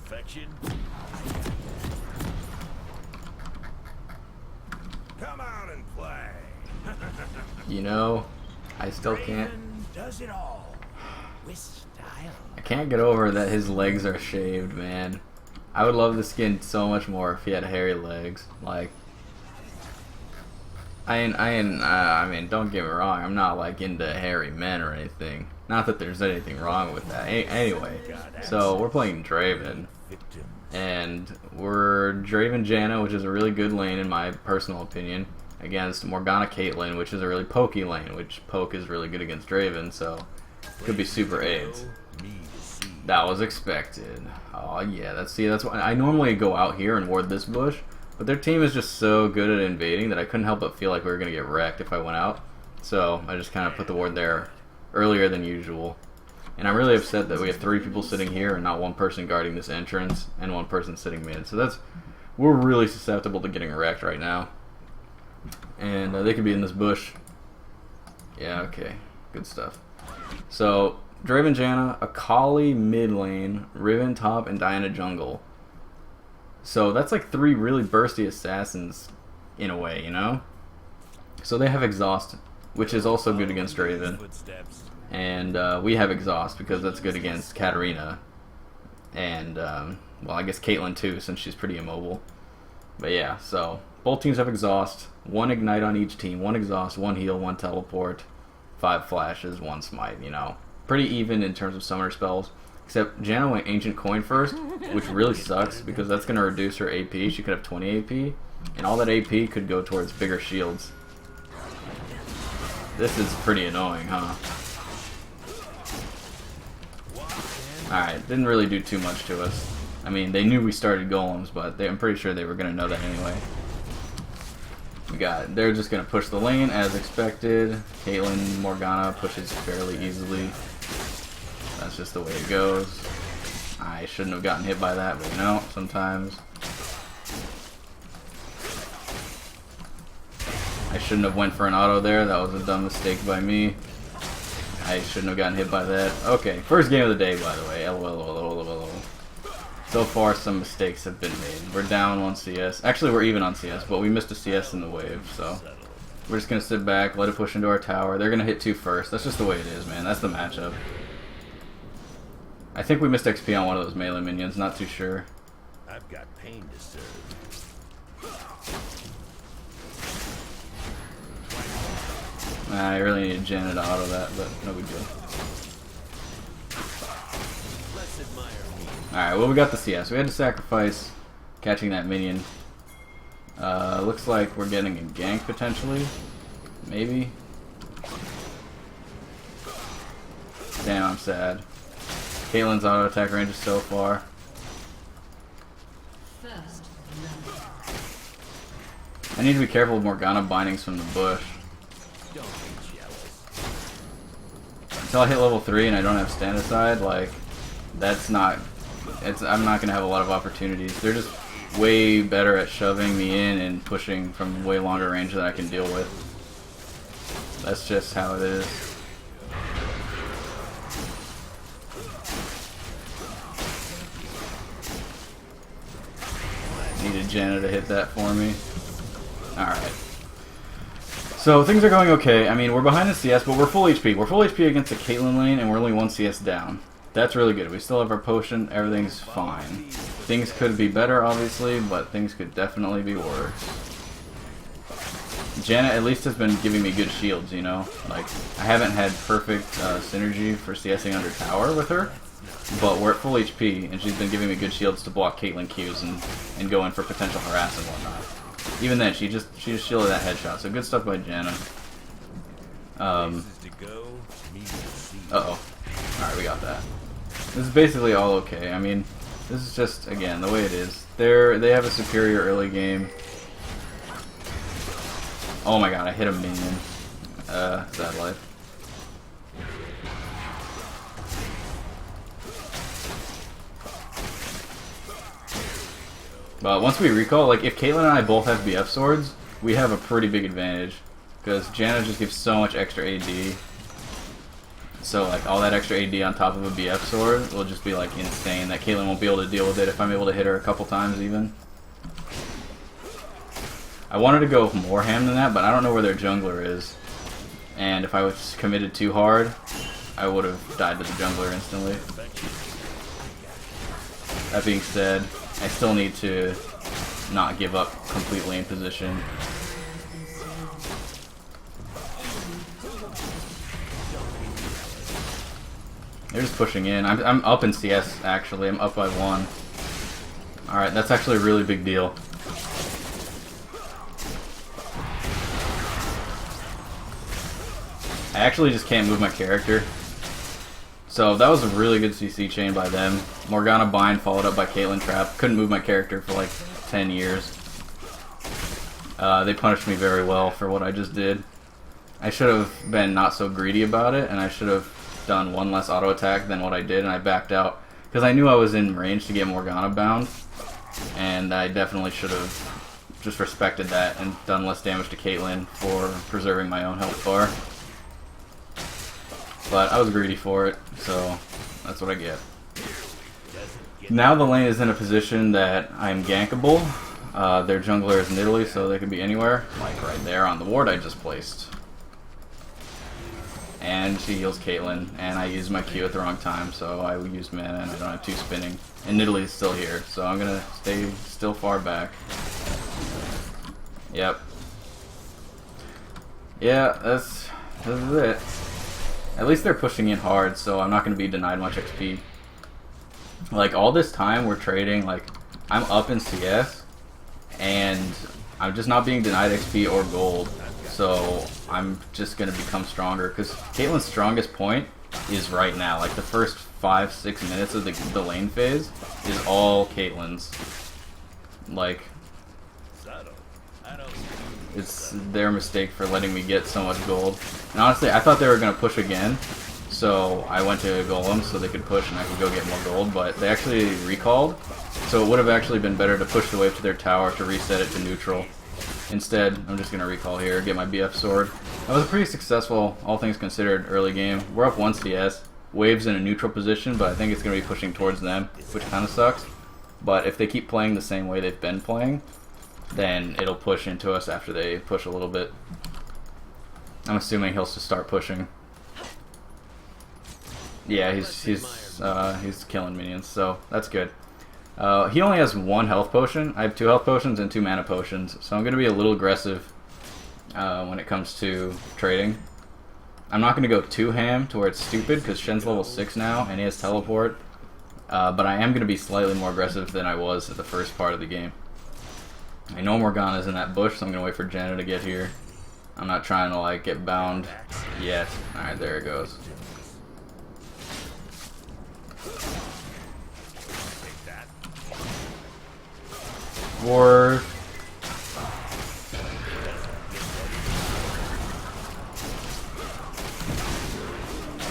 perfection. Come out and play. You know, I still can't. Draven does it all with style. I can't get over that his legs are shaved, man. I would love the skin so much more if he had hairy legs. Like, I mean, don't get me wrong. I'm not like into hairy men or anything. Not that there's anything wrong with that. Anyway, so we're playing Draven, and we're Draven Janna, which is a really good lane in my personal opinion, against Morgana Caitlyn, which is a really pokey lane, which poke is really good against Draven, so it could be super AIDS. That was expected. Oh yeah, that's why I normally go out here and ward this bush, but their team is just so good at invading that I couldn't help but feel like we were gonna get wrecked if I went out. So I just kind of put the ward there earlier than usual. And I'm really upset that we have 3 people sitting here and not 1 person guarding this entrance and 1 person sitting mid. So we're really susceptible to getting wrecked right now. And they could be in this bush. Yeah, okay, good stuff. So Draven Janna, Akali mid lane, Riven top, and Diana jungle. So that's like 3 really bursty assassins in a way, you know? So they have exhaust, which is also good against Draven. And we have exhaust because that's good against Katarina. And, well, I guess Caitlyn too, since she's pretty immobile. But yeah, so both teams have exhaust. 1 ignite on each team, 1 exhaust, 1 heal, 1 teleport, 5 flashes, 1 smite, you know. Pretty even in terms of summoner spells. Except Janna went Ancient Coin first, which really sucks because that's going to reduce her AP. She could have 20 AP, and all that AP could go towards bigger shields. This is pretty annoying, huh? Alright, didn't really do too much to us. I mean, they knew we started golems, but I'm pretty sure they were going to know that anyway. They're just going to push the lane as expected. Caitlyn Morgana pushes fairly easily. That's just the way it goes. I shouldn't have gotten hit by that, but you know, sometimes. I shouldn't have went for an auto there. That was a dumb mistake by me. I shouldn't have gotten hit by that. Okay, first game of the day, by the way. LOL. So far, some mistakes have been made. We're down 1 CS. Actually, we're even on CS, but we missed a CS in the wave, so we're just going to sit back, let it push into our tower. They're going to hit 2 first. That's just the way it is, man. That's the matchup. I think we missed XP on one of those melee minions. Not too sure. I've got pain to serve. I really need Janna to auto that, but no big deal. Alright, well, we got the CS. We had to sacrifice catching that minion. Looks like we're getting a gank potentially. Maybe. Damn, I'm sad. Caitlyn's auto attack range is so far. I need to be careful with Morgana bindings from the bush. Until I hit level 3 and I don't have stand aside, like, that's not... I'm not going to have a lot of opportunities. They're just way better at shoving me in and pushing from way longer range than I can deal with. That's just how it is. Needed Janna to hit that for me. Alright. So things are going okay. I mean, we're behind the CS, but we're full HP. We're full HP against the Caitlyn lane, and we're only 1 CS down. That's really good. We still have our potion. Everything's fine. Things could be better, obviously, but things could definitely be worse. Janna at least has been giving me good shields, you know? Like, I haven't had perfect synergy for CSing under tower with her, but we're at full HP, and she's been giving me good shields to block Caitlyn Qs and go in for potential harass and whatnot. Even then, she just shielded that headshot, so good stuff by Janna. Uh-oh. Alright, we got that. This is basically all okay. I mean, this is just, again, the way it is. They have a superior early game. Oh my god, I hit a minion. Sad life. But once we recall, like, if Caitlyn and I both have BF swords, we have a pretty big advantage. Because Janna just gives so much extra AD. So like all that extra AD on top of a BF sword will just be like insane. That Caitlyn won't be able to deal with it if I'm able to hit her a couple times even. I wanted to go more ham than that, but I don't know where their jungler is. And if I was committed too hard, I would have died to the jungler instantly. That being said, I still need to not give up completely in position. They're just pushing in. I'm up in CS actually. I'm up by 1. Alright, that's actually a really big deal. I actually just can't move my character. So that was a really good CC chain by them. Morgana bind followed up by Caitlyn trap. Couldn't move my character for like 10 years. They punished me very well for what I just did. I should have been not so greedy about it, and I should have done 1 less auto attack than what I did, and I backed out. Because I knew I was in range to get Morgana bound, and I definitely should have just respected that and done less damage to Caitlyn for preserving my own health bar. But I was greedy for it, so that's what I get. Now the lane is in a position that I'm gankable. Their jungler is in Italy, so they could be anywhere, like right there on the ward I just placed. And she heals Caitlyn, and I used my Q at the wrong time, so I used mana and I don't have 2 spinning. And Italy's still here, so I'm gonna stay still far back. Yep. Yeah, this is it. At least they're pushing in hard, so I'm not going to be denied much XP. Like, all this time we're trading, like, I'm up in CS, and I'm just not being denied XP or gold. So, I'm just going to become stronger, because Caitlyn's strongest point is right now. Like, the first 5-6 minutes of the lane phase is all Caitlyn's. Like, it's their mistake for letting me get so much gold. And honestly, I thought they were going to push again, so I went to Golem so they could push and I could go get more gold, but they actually recalled, so it would have actually been better to push the wave to their tower to reset it to neutral. Instead, I'm just going to recall here, get my BF sword. That was a pretty successful, all things considered, early game. We're up 1 CS, wave's in a neutral position, but I think it's going to be pushing towards them, which kind of sucks. But if they keep playing the same way they've been playing, then it'll push into us after they push a little bit. I'm assuming he'll just start pushing. Yeah, he's killing minions, so that's good. He only has 1 health potion. I have 2 health potions and 2 mana potions, so I'm going to be a little aggressive when it comes to trading. I'm not going to go too ham to where it's stupid, because Shen's level 6 now, and he has teleport. But I am going to be slightly more aggressive than I was at the first part of the game. I know Morgana's in that bush, so I'm going to wait for Jenna to get here. I'm not trying to, like, get bound yet. Alright, there it goes. Ward.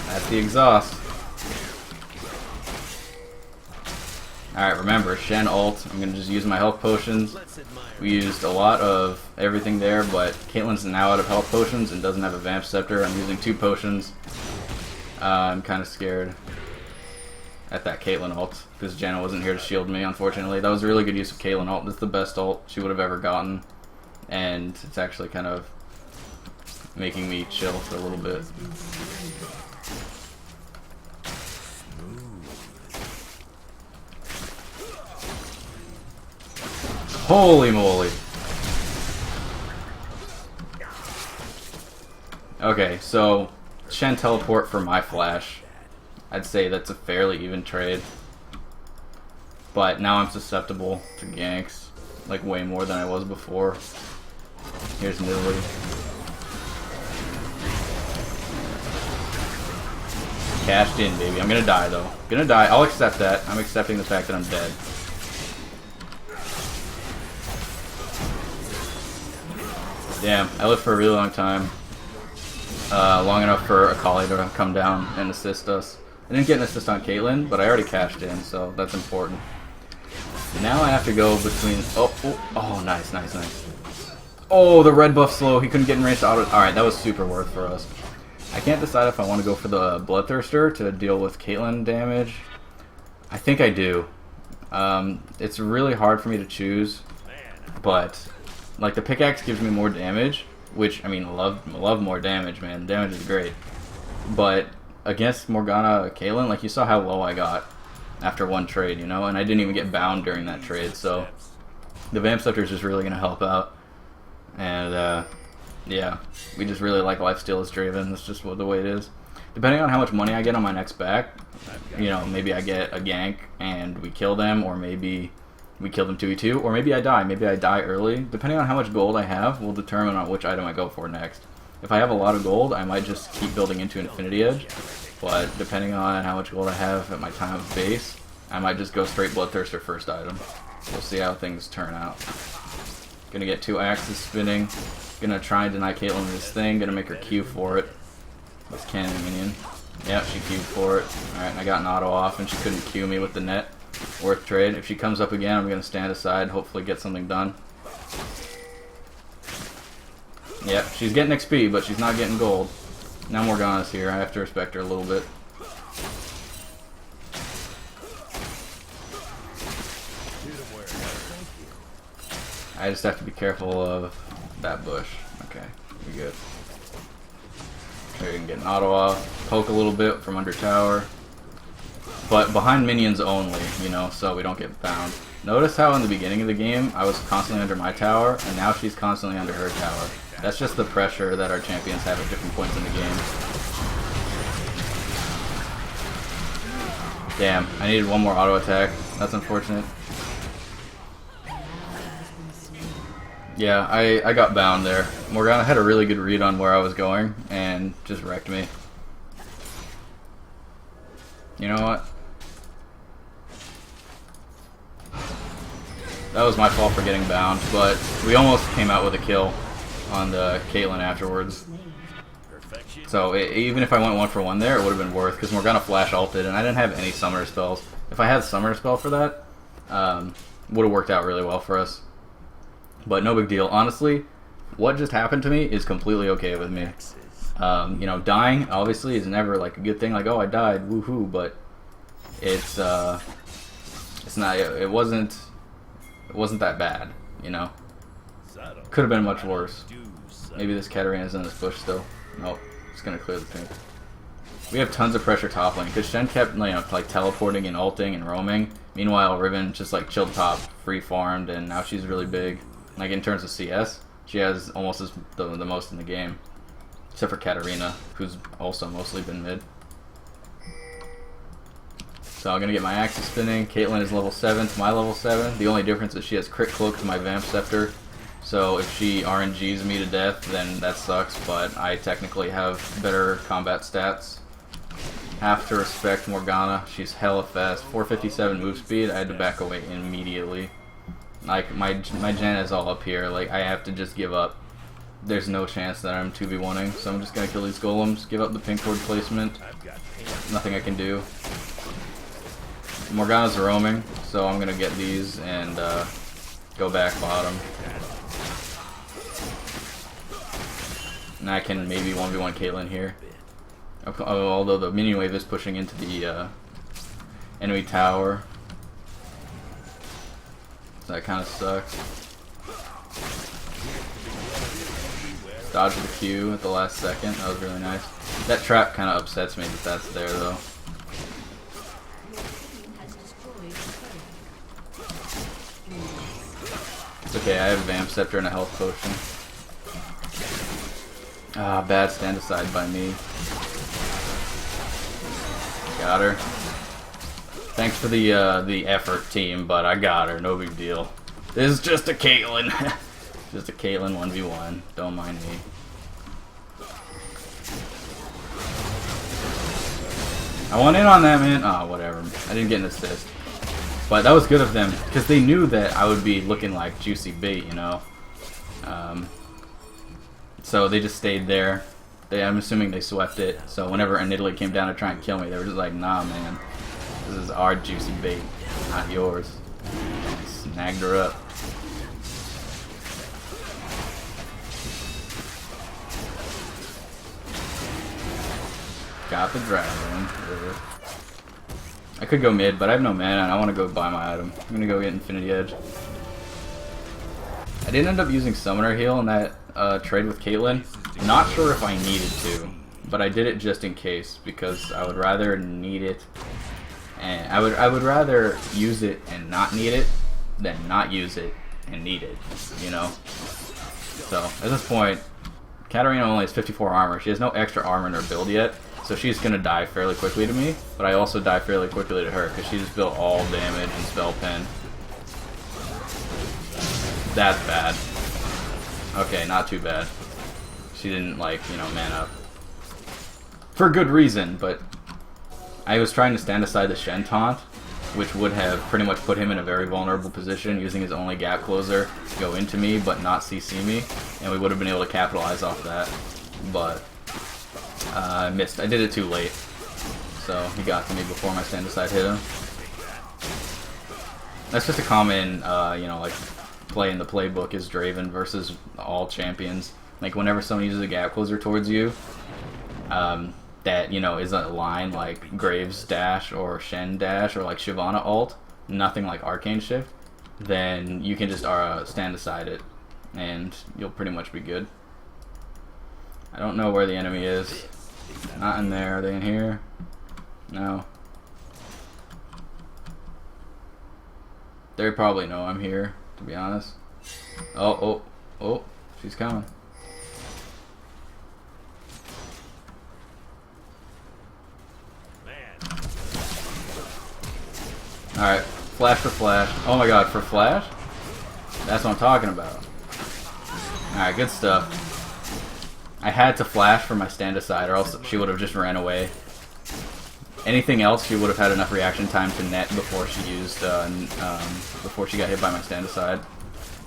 That's the exhaust. Alright, remember, Shen ult. I'm going to just use my health potions. We used a lot of everything there, but Caitlyn's now out of health potions and doesn't have a Vamp Scepter. I'm using 2 potions. I'm kind of scared at that Caitlyn ult, because Janna wasn't here to shield me, unfortunately. That was a really good use of Caitlyn ult. That's the best ult she would have ever gotten. And it's actually kind of making me chill for a little bit. Holy moly. Okay, so Shen teleport for my flash. I'd say that's a fairly even trade. But now I'm susceptible to ganks, like way more than I was before. Here's Nidley. Cashed in, baby. I'm gonna die though. Gonna die. I'll accept that. I'm accepting the fact that I'm dead. Damn, I lived for a really long time. Long enough for Akali to come down and assist us. I didn't get an assist on Caitlyn, but I already cashed in, so that's important. Now I have to go between... Oh, nice, nice, nice. Oh, the red buff slow. He couldn't get in range to auto... Alright, that was super worth for us. I can't decide if I want to go for the Bloodthirster to deal with Caitlyn damage. I think I do. It's really hard for me to choose, but like the pickaxe gives me more damage, which I mean, love more damage, man. Damage is great, but against Morgana Caitlyn, like you saw how low I got after one trade, you know, and I didn't even get bound during that trade, so the Vamp Scepter is just really gonna help out, and yeah, we just really like lifesteal as Draven. That's just the way it is. Depending on how much money I get on my next back, you know, maybe I get a gank and we kill them, or maybe we kill them 2v2, or maybe I die. Maybe I die early. Depending on how much gold I have will determine on which item I go for next. If I have a lot of gold, I might just keep building into Infinity Edge, but depending on how much gold I have at my time of base, I might just go straight Bloodthirster first item. We'll see how things turn out. Gonna get 2 axes spinning. Gonna try and deny Caitlyn this thing. Gonna make her Q for it. This cannon minion. Yep, she Q'd for it. Alright, and I got an auto off and she couldn't Q me with the net. Worth trade. If she comes up again, I'm gonna stand aside, hopefully get something done. Yep, she's getting XP, but she's not getting gold. Now Morgana's here. I have to respect her a little bit. I just have to be careful of that bush. Okay, we good. Okay, we can get an auto off, poke a little bit from under tower, but behind minions only, you know, so we don't get bound. Notice how in the beginning of the game I was constantly under my tower, and now she's constantly under her tower. That's just the pressure that our champions have at different points in the game. Damn, I needed one more auto attack. That's unfortunate. Yeah, I got bound there. Morgana had a really good read on where I was going and just wrecked me. You know what? That was my fault for getting bound, but we almost came out with a kill on the Caitlyn afterwards. So even if I went 1 for 1 there, it would have been worth, because Morgana flash ulted and I didn't have any summoner spells. If I had summoner spell for that, would have worked out really well for us. But no big deal. Honestly, what just happened to me is completely okay with me. You know, dying obviously is never like a good thing. Like, oh, I died, woohoo! But it's not. It wasn't that bad. You know, could have been much worse. Maybe this Katarina's in this bush still. Nope, just gonna clear the pink. We have tons of pressure top lane because Shen kept, you know, like teleporting and ulting and roaming. Meanwhile, Riven just like chilled top, free farmed, and now she's really big. Like in terms of CS, she has almost the most in the game, except for Katarina, who's also mostly been mid. So I'm gonna get my axes spinning. Caitlyn is level 7 to my level 7. The only difference is she has crit cloak to my Vamp Scepter. So if she RNGs me to death, then that sucks. But I technically have better combat stats. Have to respect Morgana. She's hella fast. 457 move speed. I had to back away immediately. Like my gen is all up here. Like I have to just give up. There's no chance that I'm 2v1ing, so I'm just gonna kill these golems. Give up the pink ward placement. Nothing I can do. Morgana's roaming, so I'm gonna get these and go back bottom. And I can maybe 1v1 Caitlyn here. Although the minion wave is pushing into the enemy tower. So that kind of sucks. Dodge the Q at the last second. That was really nice. That trap kind of upsets me that that's there though. It's okay, I have Vamp Scepter and a health potion. Ah, bad stand aside by me. Got her. Thanks for the effort, team, but I got her. No big deal. This is just a Caitlyn. Just a Caitlyn 1v1. Don't mind me. I want in on that, man. Oh, whatever. I didn't get an assist. But that was good of them, because they knew that I would be looking like juicy bait, you know. So they just stayed there. I'm assuming they swept it. So whenever an Italy came down to try and kill me, they were just like, nah, man. This is our juicy bait, not yours. Snagged her up. got the Draven. I could go mid, but I have no mana and I want to go buy my item. I'm gonna go get Infinity Edge. I didn't end up using Summoner Heal in that trade with Caitlyn. Not sure if I needed to, but I did it just in case because I would rather need it, and I would rather use it and not need it than not use it and need it. You know. So at this point, Katarina only has 54 armor. She has no extra armor in her build yet, so she's gonna die fairly quickly to me. But I also die fairly quickly to her because she just built all damage and spell pen. That's bad. Okay, not too bad. She didn't, like, you know, man up. For good reason, but I was trying to stand aside the Shen taunt, which would have pretty much put him in a very vulnerable position, using his only gap closer to go into me but not CC me, and we would have been able to capitalize off that. But I missed. I did it too late, so he got to me before my stand aside hit him. That's just a common, you know, like, play in the playbook is Draven versus all champions. Like, whenever someone uses a gap closer towards you, that, you know, is a line like Graves dash or Shen dash or like Shyvana ult, nothing like Arcane Shift, then you can just stand aside it and you'll pretty much be good. I don't know where the enemy is. Not in there. Are they in here? No. They probably know I'm here, to be honest. Oh, she's coming. Alright, flash for flash. Oh my god, for flash? That's what I'm talking about. Alright, good stuff. I had to flash for my stand aside or else she would have just ran away. Anything else, she would have had enough reaction time to net before she used, before she got hit by my stand aside.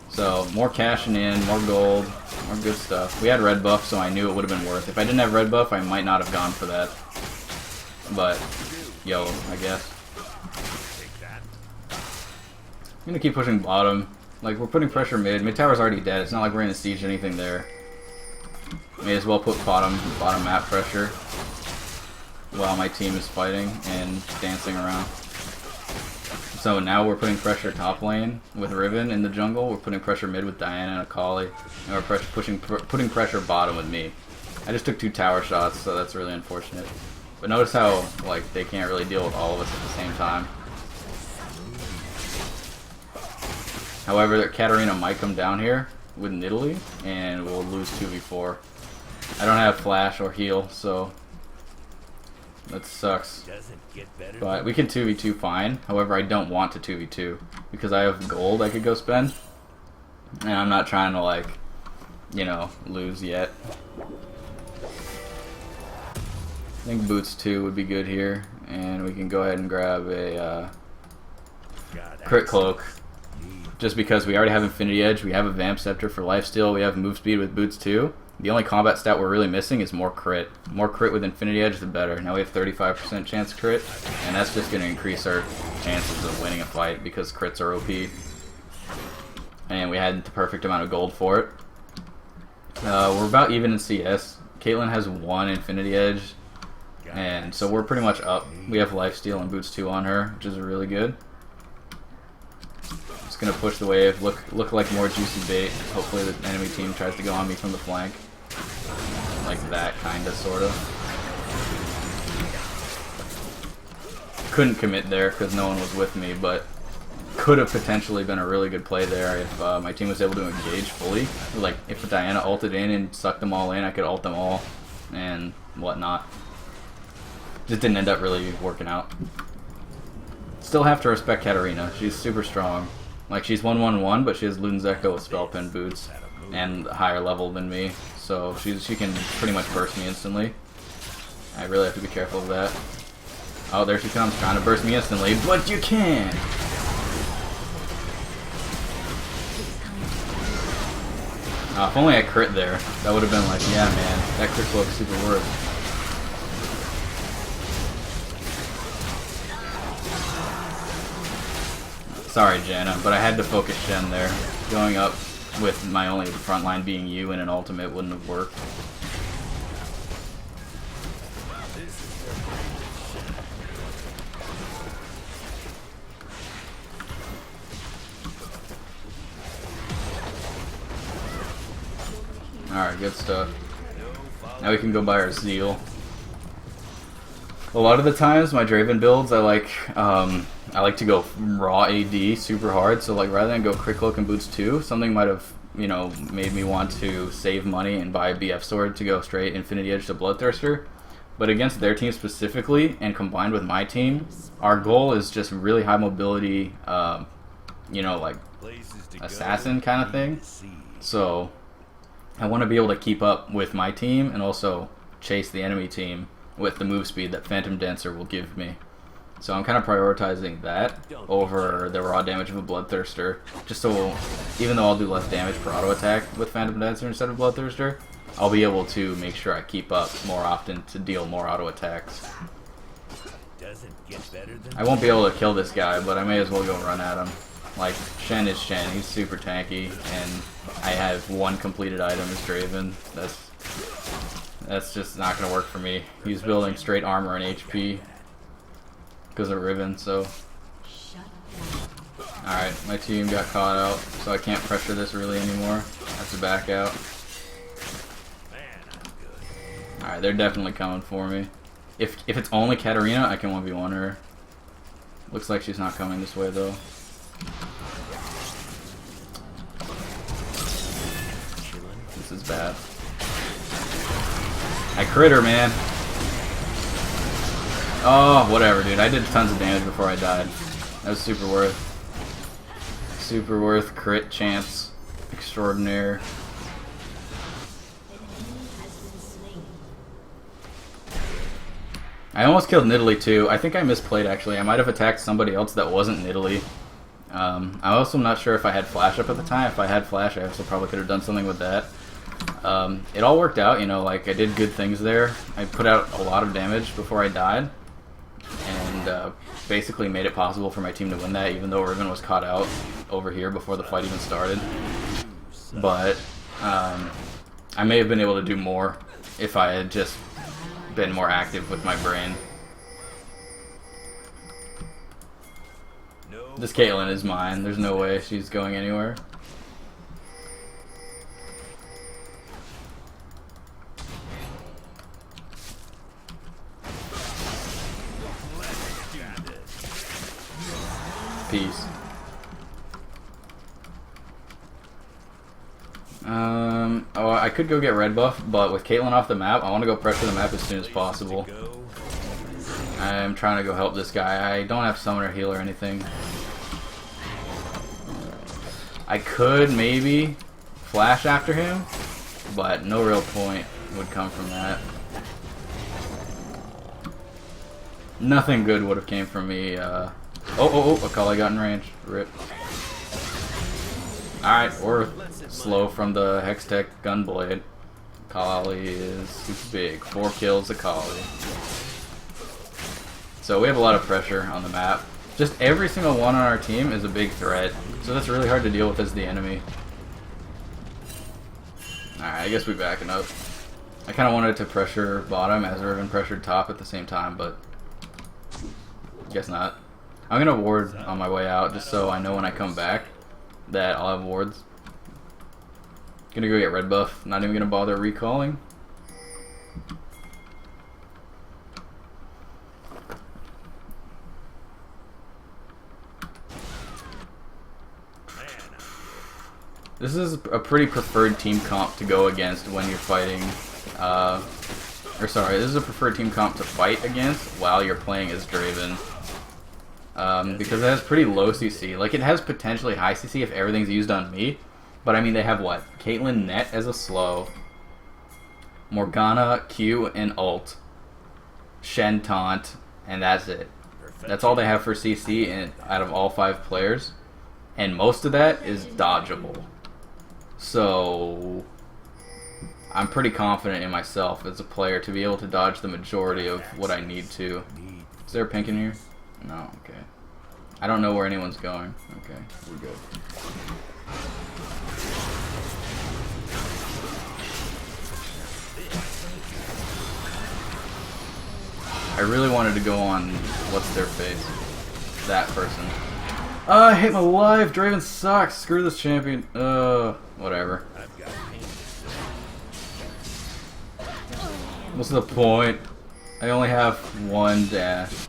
So, more cashing in, more gold, more good stuff. We had red buff, so I knew it would have been worth. If I didn't have red buff, I might not have gone for that. But, yo, I guess. I'm gonna keep pushing bottom. Like, we're putting pressure mid. Mid tower's already dead. It's not like we're gonna siege anything there. May as well put bottom map pressure while my team is fighting and dancing around. So now we're putting pressure top lane with Riven in the jungle. We're putting pressure mid with Diana and Akali. And we're putting pressure bottom with me. I just took 2 tower shots, so that's really unfortunate. But notice how, like, they can't really deal with all of us at the same time. However, Katarina might come down here with Nidalee, and we'll lose 2v4. I don't have flash or heal, so that sucks. But we can 2v2 fine. However, I don't want to 2v2 because I have gold I could go spend, and I'm not trying to, like, you know, lose yet. I think boots 2 would be good here, and we can go ahead and grab a crit cloak. Just because we already have Infinity Edge, we have a Vamp Scepter for lifesteal, we have move speed with boots 2. The only combat stat we're really missing is more crit. More crit with Infinity Edge, the better. Now we have 35% chance crit, and that's just going to increase our chances of winning a fight because crits are OP. And we had the perfect amount of gold for it. We're about even in CS. Caitlyn has 1 Infinity Edge, and so we're pretty much up. We have lifesteal and boots 2 on her, which is really good. Just gonna push the wave, look like more juicy bait. Hopefully the enemy team tries to go on me from the flank. Like that, kinda, sorta. Couldn't commit there because no one was with me, but could have potentially been a really good play there if my team was able to engage fully. Like, if Diana ulted in and sucked them all in, I could ult them all and whatnot. Just didn't end up really working out. Still have to respect Katarina. She's super strong. Like, she's 1-1-1, but she has Luden's Echo with spell pen boots and higher level than me, so she can pretty much burst me instantly. I really have to be careful of that. Oh, there she comes, trying to burst me instantly, but you can't! If only I crit there, that would have been like, yeah man, that crit cloak is super worth. Sorry, Janna, but I had to focus Shen there. Going up with my only front line being you and an ultimate wouldn't have worked. Alright, good stuff. Now we can go buy our Zeal. A lot of the times, my Draven builds, I like to go raw AD super hard. So like rather than go Crit Cloak and Boots 2, something might have, you know, made me want to save money and buy a BF Sword to go straight Infinity Edge to Bloodthirster. But against their team specifically, and combined with my team, our goal is just really high mobility, you know, like assassin kind of thing. So I want to be able to keep up with my team and also chase the enemy team with the move speed that Phantom Dancer will give me. So I'm kind of prioritizing that over the raw damage of a Bloodthirster, just so even though I'll do less damage per auto attack with Phantom Dancer instead of Bloodthirster, I'll be able to make sure I keep up more often to deal more auto attacks. I won't be able to kill this guy, but I may as well go run at him. Like, Shen is Shen, he's super tanky, and I have one completed item as Draven. That's just not going to work for me. He's building straight armor and HP because of Riven, so... Alright, my team got caught out, so I can't pressure this really anymore. I have to back out. Alright, they're definitely coming for me. If it's only Katarina, I can 1v1 her. Looks like she's not coming this way, though. This is bad. I crit her, man. Oh, whatever, dude. I did tons of damage before I died. That was super worth. Super worth. Crit chance. Extraordinaire. I almost killed Nidalee too. I think I misplayed actually. I might have attacked somebody else that wasn't Nidalee. I also am not sure if I had flash up at the time. If I had flash, I also probably could have done something with that. It all worked out, you know, like I did good things there. I put out a lot of damage before I died, and basically made it possible for my team to win that, even though Riven was caught out over here before the fight even started. But I may have been able to do more if I had just been more active with my brain. This Caitlyn is mine. There's no way she's going anywhere. Peace. Oh, I could go get red buff, but with Caitlyn off the map, I want to go pressure the map as soon as possible. I'm trying to go help this guy. I don't have summon or heal or anything. I could maybe flash after him, but no real point would come from that. Nothing good would have came from me. Akali got in range. Rip. Alright, we're slow from the Hextech Gunblade. Akali is super big. 4 kills Akali. So we have a lot of pressure on the map. Just every single one on our team is a big threat. So that's really hard to deal with as the enemy. Alright, I guess we're backing up. I kind of wanted to pressure bottom as Riven pressured top at the same time, but guess not. I'm going to ward on my way out just so I know when I come back that I'll have wards. Gonna go get red buff. Not even going to bother recalling. This is a pretty preferred team comp to go against when you're fighting, this is a preferred team comp to fight against while you're playing as Draven. Because it has pretty low CC. Like, it has potentially high CC if everything's used on me. But I mean, they have what? Caitlyn net as a slow, Morgana, Q, and ult, Shen taunt, and that's it. That's all they have for CC out of all 5 players. And most of that is dodgeable. So I'm pretty confident in myself as a player to be able to dodge the majority of what I need to. Is there a pink in here? No, okay. I don't know where anyone's going. Okay, we're good. I really wanted to go on what's their face? That person. I hate my life. Draven sucks. Screw this champion. Whatever. What's the point? I only have 1 dash.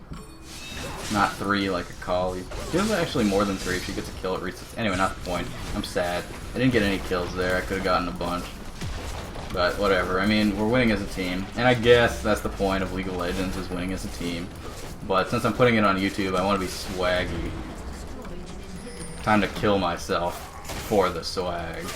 Not 3 like a collie. She has actually more than 3. If she gets a kill, it resets. Anyway, not the point. I'm sad. I didn't get any kills there. I could have gotten a bunch. But whatever. I mean, we're winning as a team. And I guess that's the point of League of Legends, is winning as a team. But since I'm putting it on YouTube, I want to be swaggy. Time to kill myself for the swag.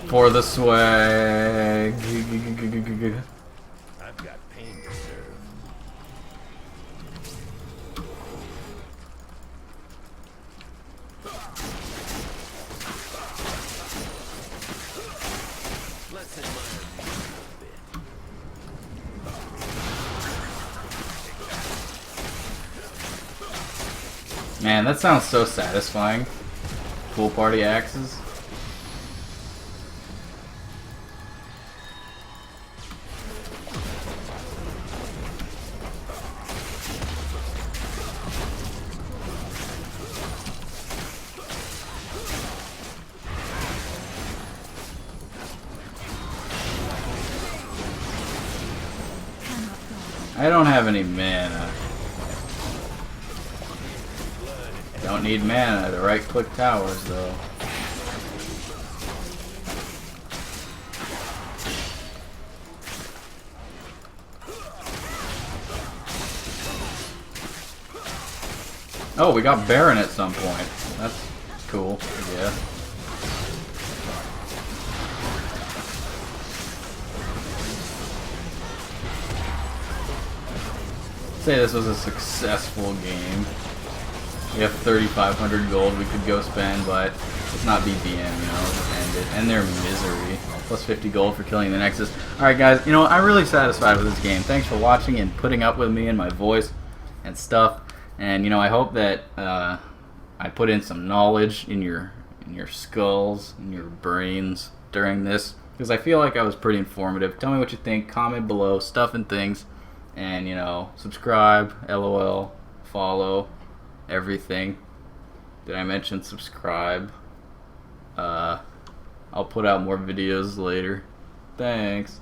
For the swag. I've got pain to serve. Let's admire a bit. Man, that sounds so satisfying. Pool party axes. I don't have any mana. Don't need mana to right-click towers, though. Oh, we got Baron at some point. That's cool, I guess. Say this was a successful game. We have 3,500 gold we could go spend, but it's not BBM, you know, just end it. And their misery. Plus 50 gold for killing the Nexus. Alright guys, you know, I'm really satisfied with this game. Thanks for watching and putting up with me and my voice and stuff. And, you know, I hope that I put in some knowledge in your skulls, in your brains during this. Because I feel like I was pretty informative. Tell me what you think. Comment below. Stuff and things. And, you know, subscribe, LOL, follow, everything. Did I mention subscribe? I'll put out more videos later. Thanks.